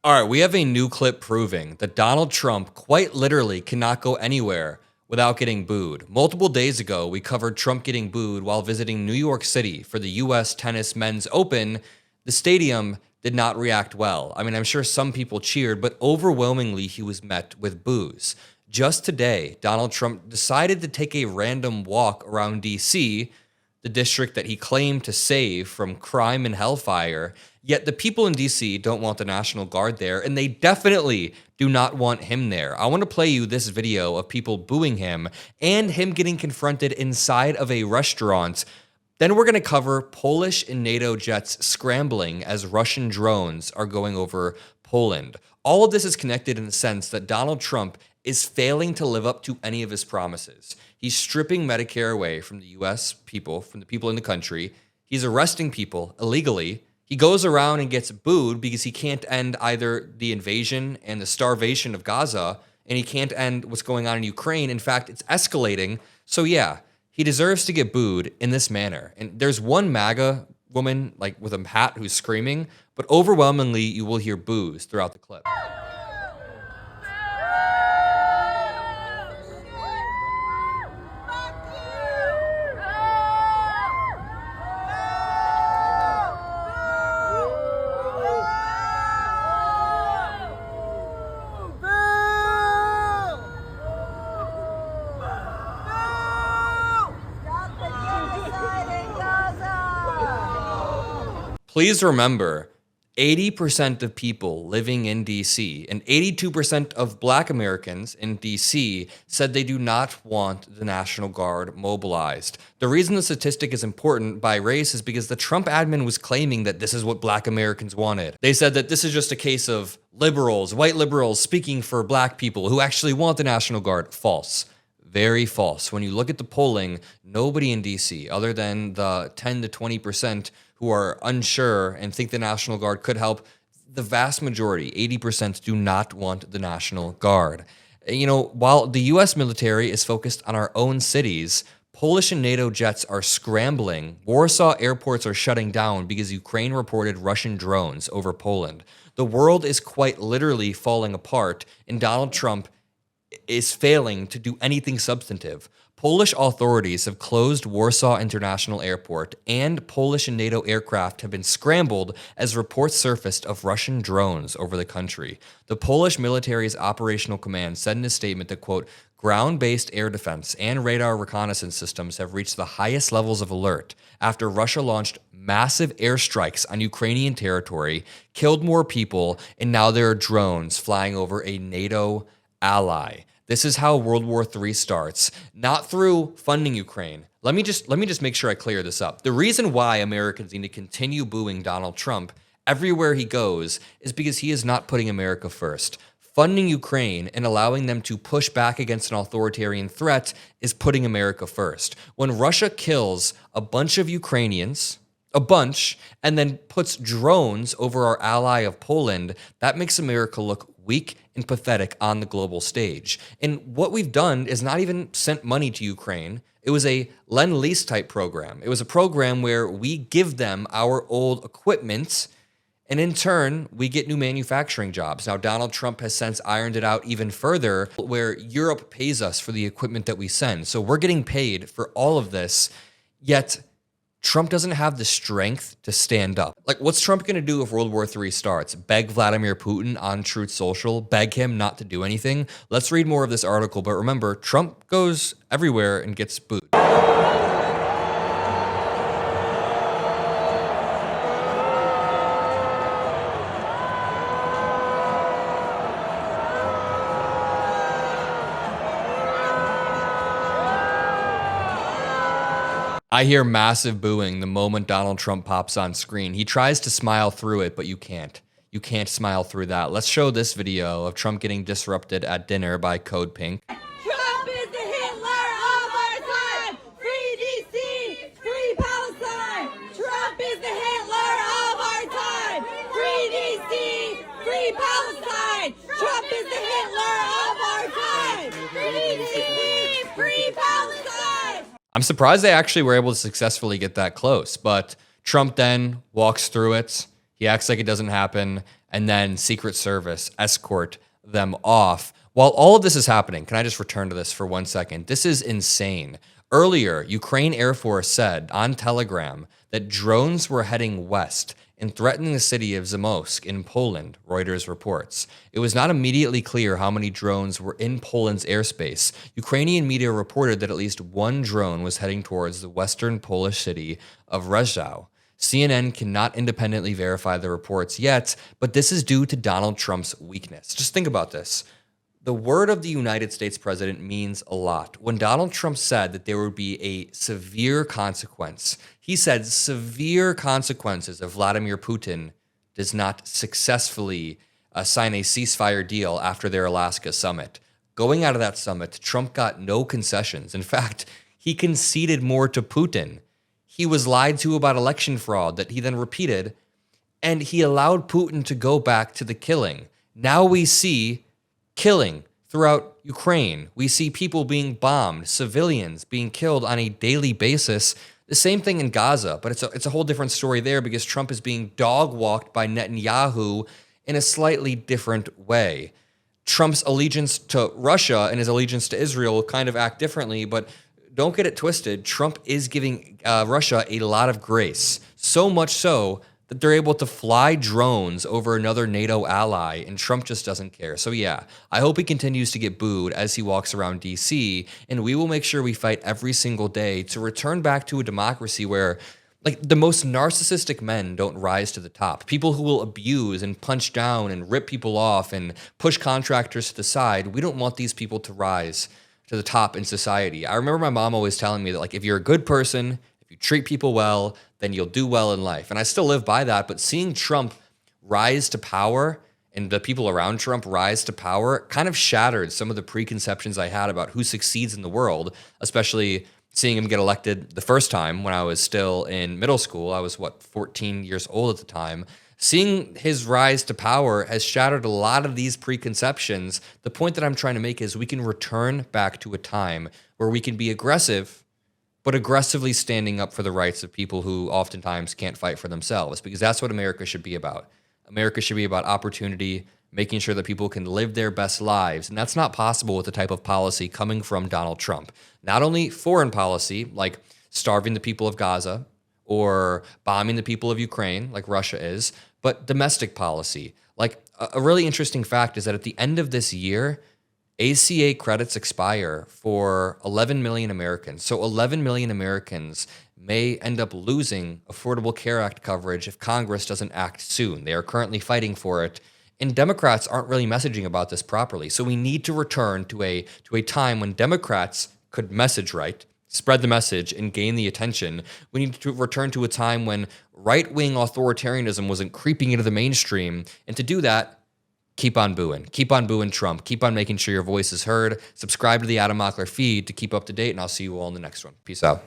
All right, we have a new clip proving that Donald Trump quite literally cannot go anywhere without getting booed. Multiple days ago, we covered Trump getting booed while visiting New York City for the U.S. Tennis Men's Open. The stadium did not react well. I mean, I'm sure some people cheered, but overwhelmingly he was met with boos. Just today, Donald Trump decided to take a random walk around D.C., the district that he claimed to save from crime and hellfire. Yet the people in DC don't want the National Guard there, and they definitely do not want him there. I want to play you this video of people booing him and him getting confronted inside of a restaurant. Then we're going to cover Polish and NATO jets scrambling as Russian drones are going over Poland. All of this is connected in the sense that Donald Trump is failing to live up to any of his promises. He's stripping Medicare away from the U.S. people, from the people in the country. He's arresting people illegally. He goes around and gets booed because he can't end either the invasion and the starvation of Gaza, and he can't end what's going on in Ukraine. In fact, it's escalating. So yeah, he deserves to get booed in this manner. And there's one MAGA woman like with a hat who's screaming, but overwhelmingly you will hear boos throughout the clip. Please remember, 80% of people living in DC and 82% of Black Americans in DC said they do not want the National Guard mobilized. The reason the statistic is important by race is because the Trump admin was claiming that this is what Black Americans wanted. They said that this is just a case of liberals, white liberals speaking for Black people who actually want the National Guard. False. Very false. When you look at the polling, nobody in DC, other than the 10 to 20% who are unsure and think the National Guard could help, the vast majority, 80%, do not want the National Guard. You know, while the U.S. military is focused on our own cities, Polish and NATO jets are scrambling. Warsaw airports are shutting down because Ukraine reported Russian drones over Poland. The world is quite literally falling apart, and Donald Trump is failing to do anything substantive. Polish authorities have closed Warsaw International Airport, and Polish and NATO aircraft have been scrambled as reports surfaced of Russian drones over the country. The Polish military's operational command said in a statement that, quote, ground-based air defense and radar reconnaissance systems have reached the highest levels of alert after Russia launched massive airstrikes on Ukrainian territory, killed more people, and now there are drones flying over a NATO ally. This is how World War III starts, not through funding Ukraine. Let me just make sure I clear this up. The reason why Americans need to continue booing Donald Trump everywhere he goes is because he is not putting America first. Funding Ukraine and allowing them to push back against an authoritarian threat is putting America first. When Russia kills a bunch of Ukrainians, and then puts drones over our ally of Poland, that makes America look weak and pathetic on the global stage. And what we've done is not even sent money to Ukraine. It was a Lend-Lease type program. It was a program where we give them our old equipment, and in turn, we get new manufacturing jobs. Now, Donald Trump has since ironed it out even further, where Europe pays us for the equipment that we send. So we're getting paid for all of this, yet Trump doesn't have the strength to stand up. Like, what's Trump going to do if World War III starts? Beg Vladimir Putin on Truth Social? Beg him not to do anything? Let's read more of this article, but remember, Trump goes everywhere and gets booed. I hear massive booing the moment Donald Trump pops on screen. He tries to smile through it, but you can't. You can't smile through that. Let's show this video of Trump getting disrupted at dinner by Code Pink. Trump is the Hitler of our time! Free DC! Free Palestine! Trump is the Hitler of our time! Free DC! Free Palestine! Trump is the Hitler of our time! Free DC! Free Palestine! I'm surprised they actually were able to successfully get that close, but Trump then walks through it. He acts like it doesn't happen, and then Secret Service escort them off. While all of this is happening, can I just return to this for 1 second? This is insane. Earlier, Ukraine Air Force said on Telegram that drones were heading west and threatening the city of Zamość in Poland, Reuters reports. It was not immediately clear how many drones were in Poland's airspace. Ukrainian media reported that at least one drone was heading towards the western Polish city of Rzeszów. CNN cannot independently verify the reports yet, but this is due to Donald Trump's weakness. Just think about this. The word of the United States president means a lot. When Donald Trump said that there would be a severe consequence, he said severe consequences if Vladimir Putin does not successfully sign a ceasefire deal after their Alaska summit. Going out of that summit, Trump got no concessions. In fact, he conceded more to Putin. He was lied to about election fraud that he then repeated, and he allowed Putin to go back to the killing. Now we see killing throughout Ukraine. We see people being bombed, civilians being killed on a daily basis. The same thing in Gaza, but it's a whole different story there because Trump is being dog-walked by Netanyahu in a slightly different way. Trump's allegiance to Russia and his allegiance to Israel kind of act differently, but don't get it twisted. Trump is giving Russia a lot of grace, so much so that they're able to fly drones over another NATO ally, and Trump just doesn't care. So yeah, I hope he continues to get booed as he walks around DC, and we will make sure we fight every single day to return back to a democracy where, like, the most narcissistic men don't rise to the top. People who will abuse and punch down and rip people off and push contractors to the side, we don't want these people to rise to the top in society. I remember my mom always telling me that, like, if you're a good person, if you treat people well, then you'll do well in life. And I still live by that, but seeing Trump rise to power and the people around Trump rise to power kind of shattered some of the preconceptions I had about who succeeds in the world, especially seeing him get elected the first time when I was still in middle school. I was, 14 years old at the time. Seeing his rise to power has shattered a lot of these preconceptions. The point that I'm trying to make is we can return back to a time where we can be aggressive, but aggressively standing up for the rights of people who oftentimes can't fight for themselves, because that's what America should be about. America should be about opportunity, making sure that people can live their best lives, and that's not possible with the type of policy coming from Donald Trump. Not only foreign policy, like starving the people of Gaza or bombing the people of Ukraine, like Russia is, but domestic policy. Like, a really interesting fact is that at the end of this year, ACA credits expire for 11 million Americans. So 11 million Americans may end up losing Affordable Care Act coverage if Congress doesn't act soon. They are currently fighting for it, and Democrats aren't really messaging about this properly. So we need to return to a time when Democrats could message right, spread the message, and gain the attention. We need to return to a time when right-wing authoritarianism wasn't creeping into the mainstream, and to do that, keep on booing. Keep on booing Trump. Keep on making sure your voice is heard. Subscribe to the Adam Mockler feed to keep up to date, and I'll see you all in the next one. Peace out.